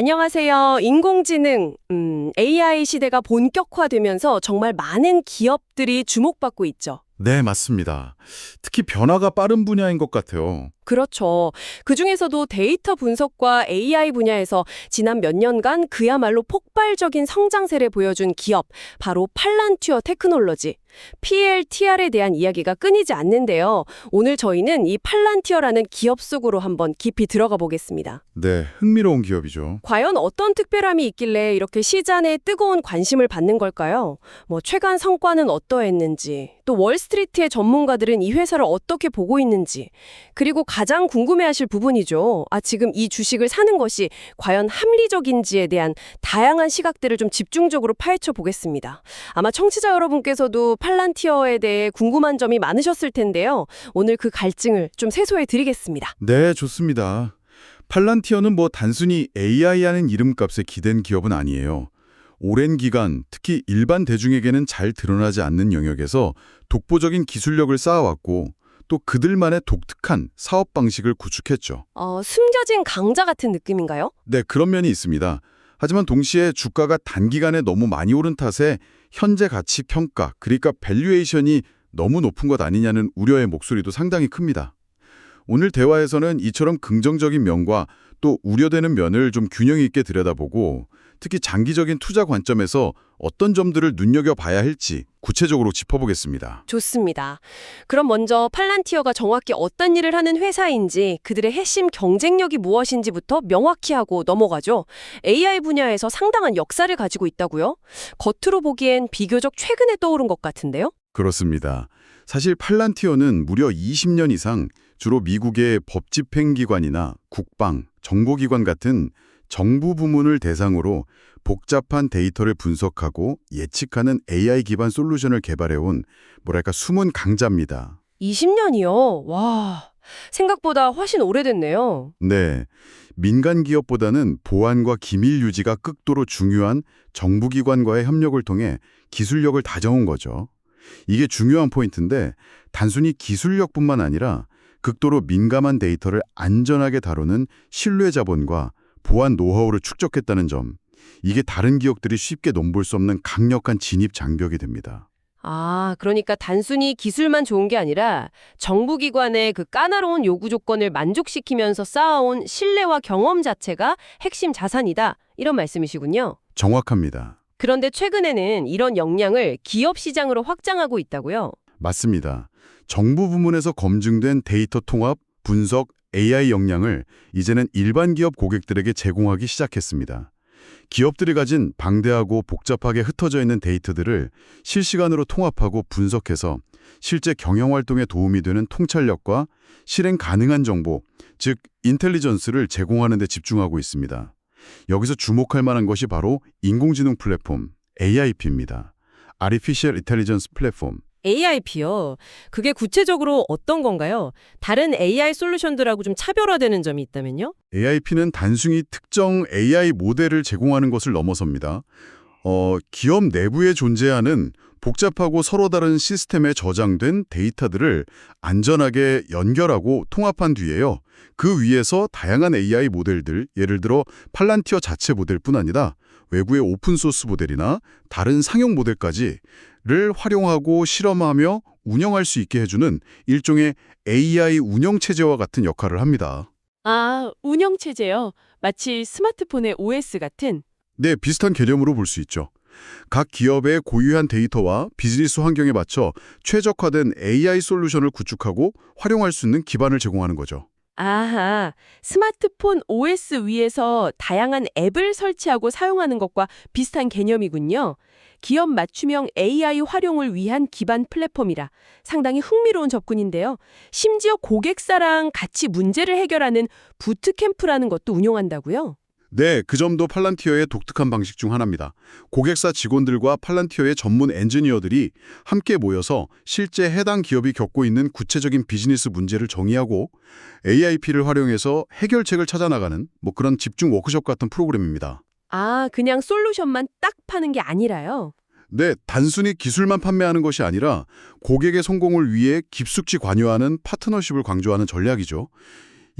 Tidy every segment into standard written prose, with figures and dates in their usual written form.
안녕하세요. 인공지능, AI 시대가 본격화되면서 정말 많은 기업들이 주목받고 있죠. 네, 맞습니다. 특히 변화가 빠른 분야인 것 같아요. 그렇죠. 그중에서도 데이터 분석과 AI 분야에서 지난 몇 년간 그야말로 폭발적인 성장세를 보여준 기업, 바로 팔란티어 테크놀로지, PLTR에 대한 이야기가 끊이지 않는데요. 오늘 저희는 이 팔란티어라는 기업 속으로 한번 깊이 들어가 보겠습니다. 네, 흥미로운 기업이죠. 과연 어떤 특별함이 있길래 이렇게 시장에 뜨거운 관심을 받는 걸까요? 최근 성과는 어떠했는지, 또 월스트리트의 전문가들은 이 회사를 어떻게 보고 있는지, 그리고 가장 궁금해하실 부분이죠. 지금 이 주식을 사는 것이 과연 합리적인지에 대한 다양한 시각들을 좀 집중적으로 파헤쳐 보겠습니다. 아마 청취자 여러분께서도 팔란티어에 대해 궁금한 점이 많으셨을 텐데요. 오늘 그 갈증을 좀 해소해 드리겠습니다. 네, 좋습니다. 팔란티어는 단순히 AI라는 이름값에 기댄 기업은 아니에요. 오랜 기간, 특히 일반 대중에게는 잘 드러나지 않는 영역에서 독보적인 기술력을 쌓아왔고 또 그들만의 독특한 사업 방식을 구축했죠. 숨겨진 강자 같은 느낌인가요? 네, 그런 면이 있습니다. 하지만 동시에 주가가 단기간에 너무 많이 오른 탓에 현재 가치 평가, 그러니까 밸류에이션이 너무 높은 것 아니냐는 우려의 목소리도 상당히 큽니다. 오늘 대화에서는 이처럼 긍정적인 면과 또 우려되는 면을 좀 균형 있게 들여다보고 특히 장기적인 투자 관점에서 어떤 점들을 눈여겨봐야 할지 구체적으로 짚어보겠습니다. 좋습니다. 그럼 먼저 팔란티어가 정확히 어떤 일을 하는 회사인지, 그들의 핵심 경쟁력이 무엇인지부터 명확히 하고 넘어가죠. AI 분야에서 상당한 역사를 가지고 있다고요? 겉으로 보기엔 비교적 최근에 떠오른 것 같은데요? 그렇습니다. 사실 팔란티어는 무려 20년 이상 주로 미국의 법집행기관이나 국방, 정보기관 같은 정부 부문을 대상으로 복잡한 데이터를 분석하고 예측하는 AI 기반 솔루션을 개발해온 숨은 강자입니다. 20년이요? 와, 생각보다 훨씬 오래됐네요. 네, 민간 기업보다는 보안과 기밀 유지가 극도로 중요한 정부기관과의 협력을 통해 기술력을 다져온 거죠. 이게 중요한 포인트인데 단순히 기술력뿐만 아니라 극도로 민감한 데이터를 안전하게 다루는 신뢰 자본과 보안 노하우를 축적했다는 점, 이게 다른 기업들이 쉽게 넘볼 수 없는 강력한 진입 장벽이 됩니다. 그러니까 단순히 기술만 좋은 게 아니라 정부기관의 그 까다로운 요구 조건을 만족시키면서 쌓아온 신뢰와 경험 자체가 핵심 자산이다, 이런 말씀이시군요. 정확합니다. 그런데 최근에는 이런 역량을 기업 시장으로 확장하고 있다고요? 맞습니다. 정부 부문에서 검증된 데이터 통합, 분석, AI 역량을 이제는 일반 기업 고객들에게 제공하기 시작했습니다. 기업들이 가진 방대하고 복잡하게 흩어져 있는 데이터들을 실시간으로 통합하고 분석해서 실제 경영활동에 도움이 되는 통찰력과 실행 가능한 정보, 즉 인텔리전스를 제공하는 데 집중하고 있습니다. 여기서 주목할 만한 것이 바로 인공지능 플랫폼, AIP입니다. Artificial Intelligence Platform. AIP요? 그게 구체적으로 어떤 건가요? 다른 AI 솔루션들하고 좀 차별화되는 점이 있다면요? AIP는 단순히 특정 AI 모델을 제공하는 것을 넘어섭니다. 기업 내부에 존재하는 복잡하고 서로 다른 시스템에 저장된 데이터들을 안전하게 연결하고 통합한 뒤에요. 그 위에서 다양한 AI 모델들, 예를 들어 팔란티어 자체 모델뿐 아니라 외부의 오픈소스 모델이나 다른 상용 모델까지를 활용하고 실험하며 운영할 수 있게 해주는 일종의 AI 운영체제와 같은 역할을 합니다. 운영체제요? 마치 스마트폰의 OS 같은? 네, 비슷한 개념으로 볼 수 있죠. 각 기업의 고유한 데이터와 비즈니스 환경에 맞춰 최적화된 AI 솔루션을 구축하고 활용할 수 있는 기반을 제공하는 거죠. 스마트폰 OS 위에서 다양한 앱을 설치하고 사용하는 것과 비슷한 개념이군요. 기업 맞춤형 AI 활용을 위한 기반 플랫폼이라 상당히 흥미로운 접근인데요. 심지어 고객사랑 같이 문제를 해결하는 부트캠프라는 것도 운영한다고요? 네, 그 점도 팔란티어의 독특한 방식 중 하나입니다. 고객사 직원들과 팔란티어의 전문 엔지니어들이 함께 모여서 실제 해당 기업이 겪고 있는 구체적인 비즈니스 문제를 정의하고 AIP를 활용해서 해결책을 찾아나가는 그런 집중 워크숍 같은 프로그램입니다. 그냥 솔루션만 딱 파는 게 아니라요? 네, 단순히 기술만 판매하는 것이 아니라 고객의 성공을 위해 깊숙이 관여하는 파트너십을 강조하는 전략이죠.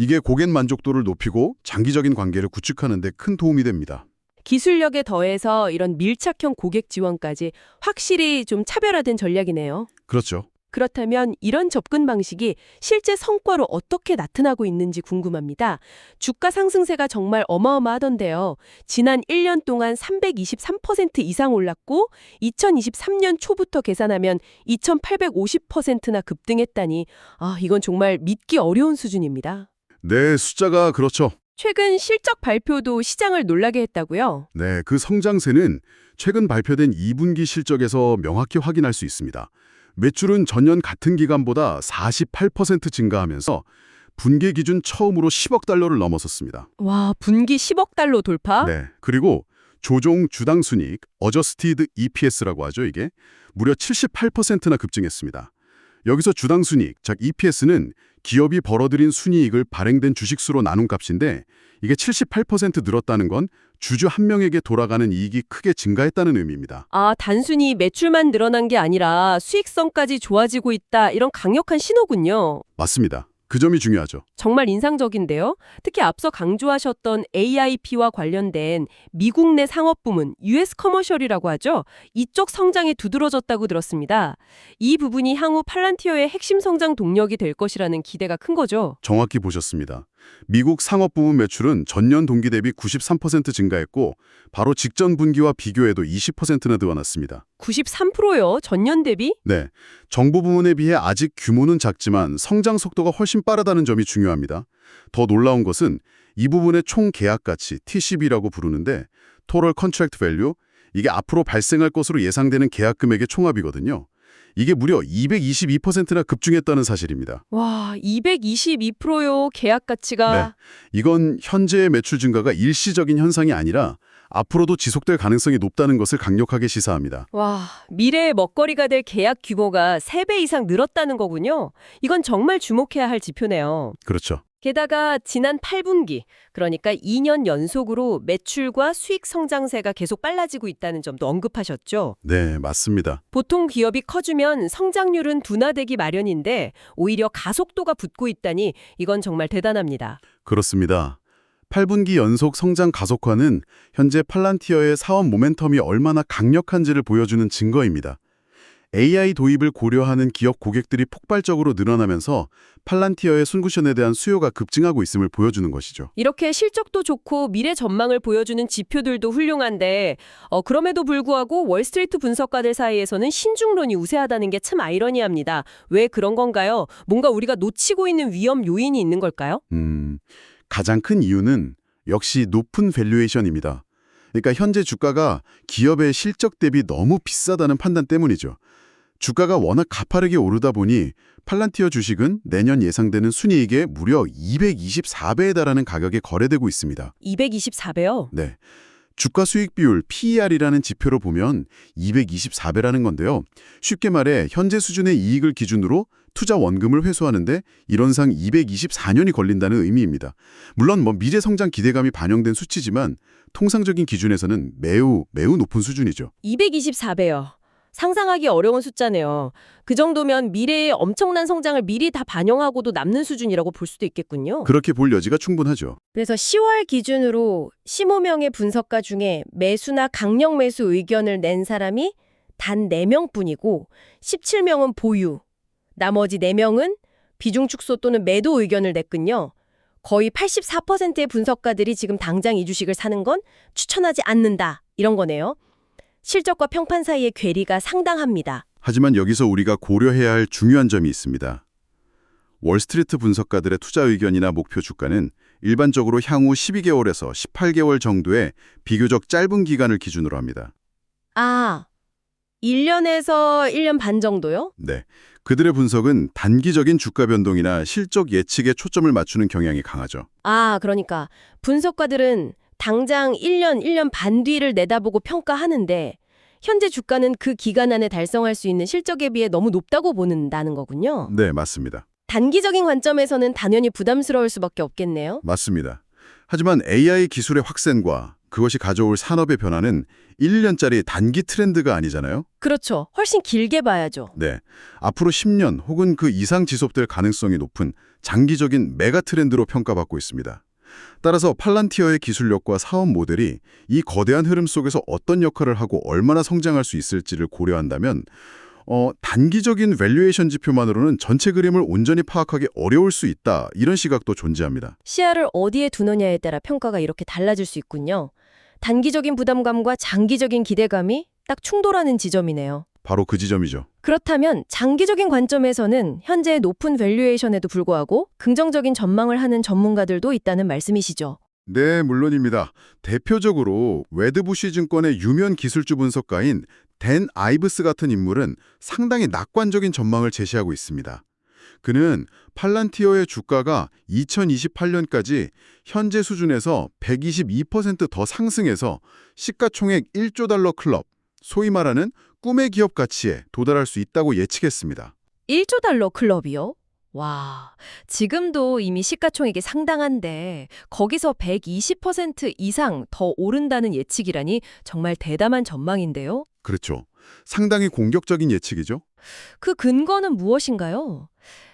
이게 고객 만족도를 높이고 장기적인 관계를 구축하는 데 큰 도움이 됩니다. 기술력에 더해서 이런 밀착형 고객 지원까지 확실히 좀 차별화된 전략이네요. 그렇죠. 그렇다면 이런 접근 방식이 실제 성과로 어떻게 나타나고 있는지 궁금합니다. 주가 상승세가 정말 어마어마하던데요. 지난 1년 동안 323% 이상 올랐고 2023년 초부터 계산하면 2850%나 급등했다니 이건 정말 믿기 어려운 수준입니다. 네, 숫자가 그렇죠. 최근 실적 발표도 시장을 놀라게 했다고요? 네, 그 성장세는 최근 발표된 2분기 실적에서 명확히 확인할 수 있습니다. 매출은 전년 같은 기간보다 48% 증가하면서 분기 기준 처음으로 10억 달러를 넘어섰습니다. 와, 분기 10억 달러 돌파? 네, 그리고 조종 주당 순이익, 어저스티드 EPS라고 하죠, 이게. 무려 78%나 급증했습니다. 여기서 주당 순이익, 즉 EPS는 기업이 벌어들인 순이익을 발행된 주식수로 나눈 값인데 이게 78% 늘었다는 건 주주 한 명에게 돌아가는 이익이 크게 증가했다는 의미입니다. 단순히 매출만 늘어난 게 아니라 수익성까지 좋아지고 있다, 이런 강력한 신호군요. 맞습니다. 그 점이 중요하죠. 정말 인상적인데요. 특히 앞서 강조하셨던 AIP와 관련된 미국 내 상업 부문, US 커머셜이라고 하죠. 이쪽 성장이 두드러졌다고 들었습니다. 이 부분이 향후 팔란티어의 핵심 성장 동력이 될 것이라는 기대가 큰 거죠. 정확히 보셨습니다. 미국 상업 부문 매출은 전년 동기 대비 93% 증가했고 바로 직전 분기와 비교해도 20%나 늘어났습니다. 93%요? 전년 대비? 네, 정부 부문에 비해 아직 규모는 작지만 성장 속도가 훨씬 빠르다는 점이 중요합니다. 더 놀라운 것은 이 부분의 총 계약 가치, TCV라고 부르는데 Total Contract Value, 이게 앞으로 발생할 것으로 예상되는 계약 금액의 총합이거든요. 이게 무려 222%나 급증했다는 사실입니다. 와, 222%요. 계약 가치가. 네, 이건 현재의 매출 증가가 일시적인 현상이 아니라 앞으로도 지속될 가능성이 높다는 것을 강력하게 시사합니다. 와, 미래의 먹거리가 될 계약 규모가 3배 이상 늘었다는 거군요. 이건 정말 주목해야 할 지표네요. 그렇죠. 게다가 지난 8분기, 그러니까 2년 연속으로 매출과 수익 성장세가 계속 빨라지고 있다는 점도 언급하셨죠. 네, 맞습니다. 보통 기업이 커지면 성장률은 둔화되기 마련인데 오히려 가속도가 붙고 있다니 이건 정말 대단합니다. 그렇습니다. 8분기 연속 성장 가속화는 현재 팔란티어의 사업 모멘텀이 얼마나 강력한지를 보여주는 증거입니다. AI 도입을 고려하는 기업 고객들이 폭발적으로 늘어나면서 팔란티어의 솔루션에 대한 수요가 급증하고 있음을 보여주는 것이죠. 이렇게 실적도 좋고 미래 전망을 보여주는 지표들도 훌륭한데 그럼에도 불구하고 월스트리트 분석가들 사이에서는 신중론이 우세하다는 게 참 아이러니합니다. 왜 그런 건가요? 뭔가 우리가 놓치고 있는 위험 요인이 있는 걸까요? 가장 큰 이유는 역시 높은 밸류에이션입니다. 그러니까 현재 주가가 기업의 실적 대비 너무 비싸다는 판단 때문이죠. 주가가 워낙 가파르게 오르다 보니 팔란티어 주식은 내년 예상되는 순이익의 무려 224배에 달하는 가격에 거래되고 있습니다. 224배요? 네. 주가 수익 비율 PER이라는 지표로 보면 224배라는 건데요. 쉽게 말해 현재 수준의 이익을 기준으로 투자 원금을 회수하는데 이론상 224년이 걸린다는 의미입니다. 물론 미래 성장 기대감이 반영된 수치지만 통상적인 기준에서는 매우 높은 수준이죠. 224배요. 상상하기 어려운 숫자네요. 그 정도면 미래의 엄청난 성장을 미리 다 반영하고도 남는 수준이라고 볼 수도 있겠군요. 그렇게 볼 여지가 충분하죠. 그래서 10월 기준으로 15명의 분석가 중에 매수나 강력 매수 의견을 낸 사람이 단 4명뿐이고 17명은 보유, 나머지 4명은 비중 축소 또는 매도 의견을 냈군요. 거의 84%의 분석가들이 지금 당장 이 주식을 사는 건 추천하지 않는다, 이런 거네요. 실적과 평판 사이의 괴리가 상당합니다. 하지만 여기서 우리가 고려해야 할 중요한 점이 있습니다. 월스트리트 분석가들의 투자 의견이나 목표 주가는 일반적으로 향후 12개월에서 18개월 정도의 비교적 짧은 기간을 기준으로 합니다. 1년에서 1년 반 정도요? 네. 그들의 분석은 단기적인 주가 변동이나 실적 예측에 초점을 맞추는 경향이 강하죠. 그러니까 분석가들은 당장 1년 반 뒤를 내다보고 평가하는데 현재 주가는 그 기간 안에 달성할 수 있는 실적에 비해 너무 높다고 보는다는 거군요. 네, 맞습니다. 단기적인 관점에서는 당연히 부담스러울 수밖에 없겠네요. 맞습니다. 하지만 AI 기술의 확산과 그것이 가져올 산업의 변화는 1년짜리 단기 트렌드가 아니잖아요. 그렇죠. 훨씬 길게 봐야죠. 네, 앞으로 10년 혹은 그 이상 지속될 가능성이 높은 장기적인 메가 트렌드로 평가받고 있습니다. 따라서 팔란티어의 기술력과 사업 모델이 이 거대한 흐름 속에서 어떤 역할을 하고 얼마나 성장할 수 있을지를 고려한다면 단기적인 밸류에이션 지표만으로는 전체 그림을 온전히 파악하기 어려울 수 있다, 이런 시각도 존재합니다. 시야를 어디에 두느냐에 따라 평가가 이렇게 달라질 수 있군요. 단기적인 부담감과 장기적인 기대감이 딱 충돌하는 지점이네요. 바로 그 지점이죠. 그렇다면 장기적인 관점에서는 현재의 높은 밸류에이션에도 불구하고 긍정적인 전망을 하는 전문가들도 있다는 말씀이시죠. 네, 물론입니다. 대표적으로 웨드부시 증권의 유명 기술주 분석가인 댄 아이브스 같은 인물은 상당히 낙관적인 전망을 제시하고 있습니다. 그는 팔란티어의 주가가 2028년까지 현재 수준에서 122%더 상승해서 시가총액 1조 달러 클럽, 소위 말하는 꿈의 기업 가치에 도달할 수 있다고 예측했습니다. 1조 달러 클럽이요? 와, 지금도 이미 시가총액이 상당한데 거기서 120% 이상 더 오른다는 예측이라니 정말 대담한 전망인데요. 그렇죠. 상당히 공격적인 예측이죠. 그 근거는 무엇인가요?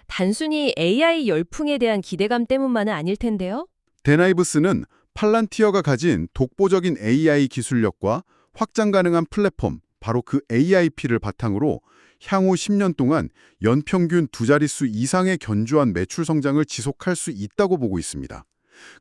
단순히 AI 열풍에 대한 기대감 때문만은 아닐 텐데요. 댄 아이브스는 팔란티어가 가진 독보적인 AI 기술력과 확장 가능한 플랫폼, 바로 그 AIP를 바탕으로 향후 10년 동안 연평균 두 자릿수 이상의 견조한 매출 성장을 지속할 수 있다고 보고 있습니다.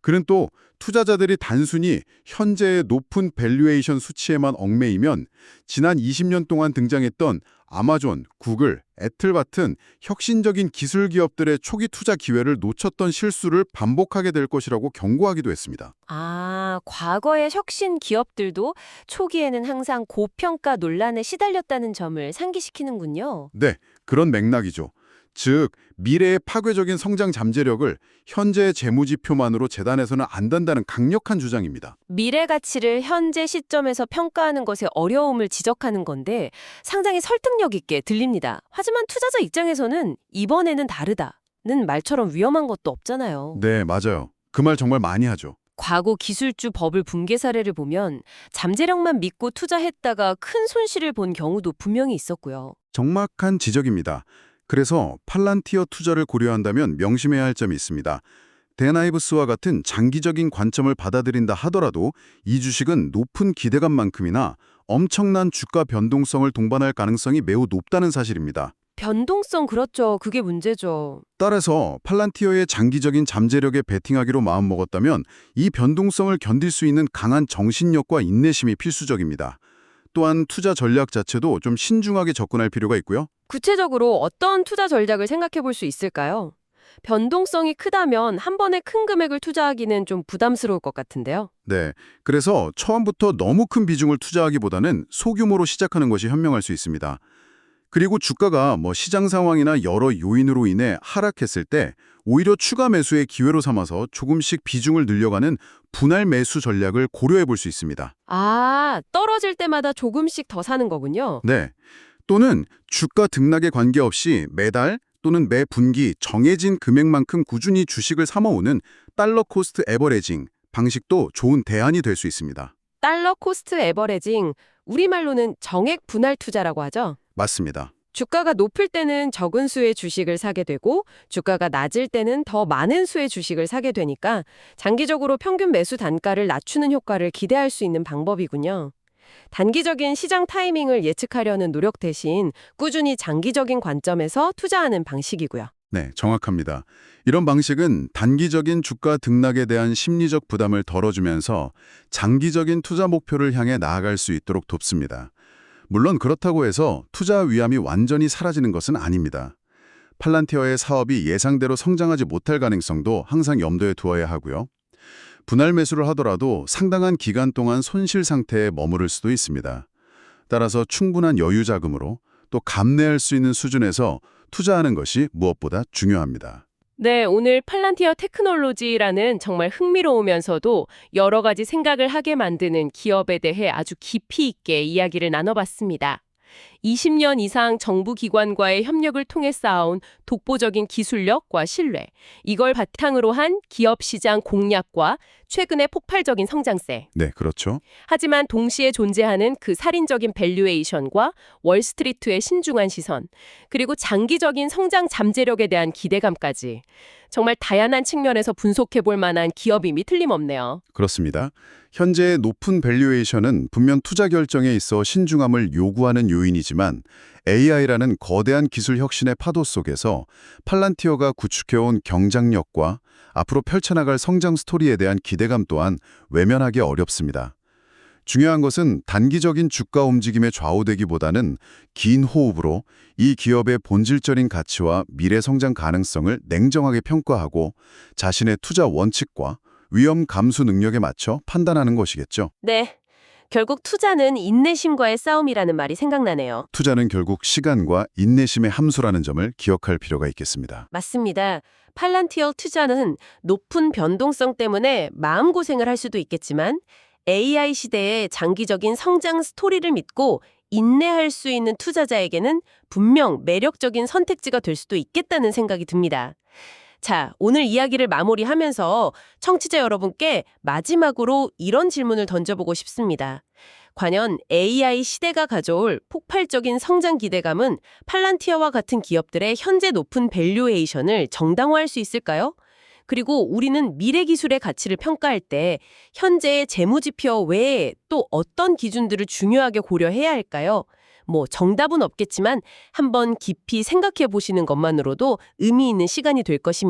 그는 또 투자자들이 단순히 현재의 높은 밸류에이션 수치에만 얽매이면 지난 20년 동안 등장했던 아마존, 구글, 애틀 같은 혁신적인 기술 기업들의 초기 투자 기회를 놓쳤던 실수를 반복하게 될 것이라고 경고하기도 했습니다. 아, 과거의 혁신 기업들도 초기에는 항상 고평가 논란에 시달렸다는 점을 상기시키는군요. 네, 그런 맥락이죠. 즉, 미래의 파괴적인 성장 잠재력을 현재의 재무지표만으로 재단해서는 안 된다는 강력한 주장입니다. 미래 가치를 현재 시점에서 평가하는 것의 어려움을 지적하는 건데 상당히 설득력 있게 들립니다. 하지만 투자자 입장에서는 이번에는 다르다는 말처럼 위험한 것도 없잖아요. 네, 맞아요. 그 말 정말 많이 하죠. 과거 기술주 버블 붕괴 사례를 보면 잠재력만 믿고 투자했다가 큰 손실을 본 경우도 분명히 있었고요. 정확한 지적입니다. 그래서 팔란티어 투자를 고려한다면 명심해야 할 점이 있습니다. 댄 아이브스와 같은 장기적인 관점을 받아들인다 하더라도 이 주식은 높은 기대감만큼이나 엄청난 주가 변동성을 동반할 가능성이 매우 높다는 사실입니다. 변동성 그렇죠. 그게 문제죠. 따라서 팔란티어의 장기적인 잠재력에 베팅하기로 마음먹었다면 이 변동성을 견딜 수 있는 강한 정신력과 인내심이 필수적입니다. 또한 투자 전략 자체도 좀 신중하게 접근할 필요가 있고요. 구체적으로 어떤 투자 전략을 생각해 볼 수 있을까요? 변동성이 크다면 한 번에 큰 금액을 투자하기는 좀 부담스러울 것 같은데요. 네, 그래서 처음부터 너무 큰 비중을 투자하기보다는 소규모로 시작하는 것이 현명할 수 있습니다. 그리고 주가가 시장 상황이나 여러 요인으로 인해 하락했을 때 오히려 추가 매수의 기회로 삼아서 조금씩 비중을 늘려가는 분할 매수 전략을 고려해 볼 수 있습니다. 아, 떨어질 때마다 조금씩 더 사는 거군요. 네, 또는 주가 등락에 관계없이 매달 또는 매 분기 정해진 금액만큼 꾸준히 주식을 사모으는 달러 코스트 에버레징 방식도 좋은 대안이 될 수 있습니다. 달러 코스트 에버레징, 우리말로는 정액 분할 투자라고 하죠. 맞습니다. 주가가 높을 때는 적은 수의 주식을 사게 되고 주가가 낮을 때는 더 많은 수의 주식을 사게 되니까 장기적으로 평균 매수 단가를 낮추는 효과를 기대할 수 있는 방법이군요. 단기적인 시장 타이밍을 예측하려는 노력 대신 꾸준히 장기적인 관점에서 투자하는 방식이고요. 네, 정확합니다. 이런 방식은 단기적인 주가 등락에 대한 심리적 부담을 덜어주면서 장기적인 투자 목표를 향해 나아갈 수 있도록 돕습니다. 물론 그렇다고 해서 투자 위험이 완전히 사라지는 것은 아닙니다. 팔란티어의 사업이 예상대로 성장하지 못할 가능성도 항상 염두에 두어야 하고요. 분할 매수를 하더라도 상당한 기간 동안 손실 상태에 머무를 수도 있습니다. 따라서 충분한 여유 자금으로 또 감내할 수 있는 수준에서 투자하는 것이 무엇보다 중요합니다. 네, 오늘 팔란티어 테크놀로지라는 정말 흥미로우면서도 여러 가지 생각을 하게 만드는 기업에 대해 아주 깊이 있게 이야기를 나눠봤습니다. 20년 이상 정부 기관과의 협력을 통해 쌓아온 독보적인 기술력과 신뢰, 이걸 바탕으로 한 기업 시장 공략과 최근의 폭발적인 성장세. 네, 그렇죠. 하지만 동시에 존재하는 그 살인적인 밸류에이션과 월스트리트의 신중한 시선, 그리고 장기적인 성장 잠재력에 대한 기대감까지 정말 다양한 측면에서 분석해볼 만한 기업임이 틀림없네요. 그렇습니다. 현재의 높은 밸류에이션은 분명 투자 결정에 있어 신중함을 요구하는 요인이지만 AI라는 거대한 기술 혁신의 파도 속에서 팔란티어가 구축해온 경쟁력과 앞으로 펼쳐나갈 성장 스토리에 대한 기대감 또한 외면하기 어렵습니다. 중요한 것은 단기적인 주가 움직임에 좌우되기보다는 긴 호흡으로 이 기업의 본질적인 가치와 미래 성장 가능성을 냉정하게 평가하고 자신의 투자 원칙과 위험 감수 능력에 맞춰 판단하는 것이겠죠. 네, 결국 투자는 인내심과의 싸움이라는 말이 생각나네요. 투자는 결국 시간과 인내심의 함수라는 점을 기억할 필요가 있겠습니다. 맞습니다. 팔란티어 투자는 높은 변동성 때문에 마음고생을 할 수도 있겠지만 AI 시대의 장기적인 성장 스토리를 믿고 인내할 수 있는 투자자에게는 분명 매력적인 선택지가 될 수도 있겠다는 생각이 듭니다. 자, 오늘 이야기를 마무리하면서 청취자 여러분께 마지막으로 이런 질문을 던져보고 싶습니다. 과연 AI 시대가 가져올 폭발적인 성장 기대감은 팔란티어와 같은 기업들의 현재 높은 밸류에이션을 정당화할 수 있을까요? 그리고 우리는 미래 기술의 가치를 평가할 때 현재의 재무지표 외에 또 어떤 기준들을 중요하게 고려해야 할까요? 정답은 없겠지만 한번 깊이 생각해 보시는 것만으로도 의미 있는 시간이 될 것입니다.